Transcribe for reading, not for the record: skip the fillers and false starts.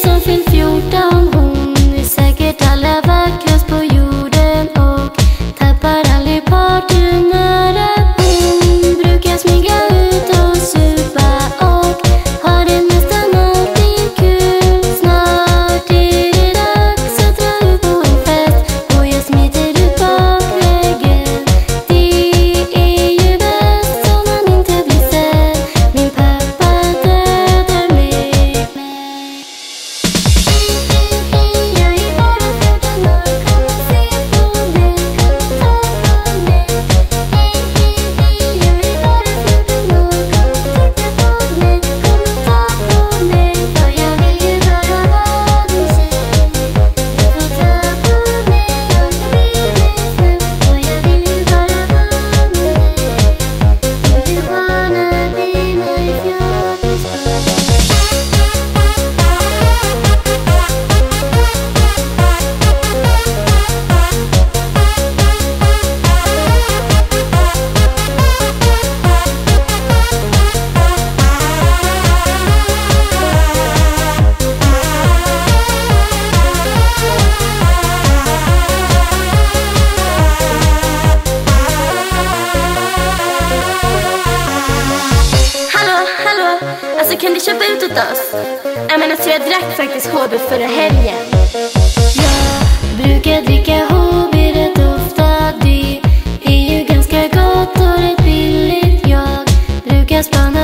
som fyllt 14. Hon är säkert allra vackrast på jorden och tappar aldrig parthumöret. Hon brukar smyga ut och supa och har det nästan alltid kul. Snart är det dags att dra ut på en fest och jag smiter ut bakvägen. Det är ju bäst om man inte blir sedd. Min pappa dödar mig. Jag är bara 14 år, kom och se på mig, kom och ta på mig. Jag är bara 14 år, kom och titta på mig, kom och ta på mig. För jag vill ju bara vara din tjej. Du får ta på mig om du vill mig snäll. För jag vill ju bara vara med dig. Du wanna be my fjortisbarn. Hallå, alltså kan du köpa ut åt oss? Jag menar så jag drack faktiskt HB förra helgen. Jag brukar dricka HB rätt ofta, det är ju ganska gott och rätt billigt. Jag brukar spana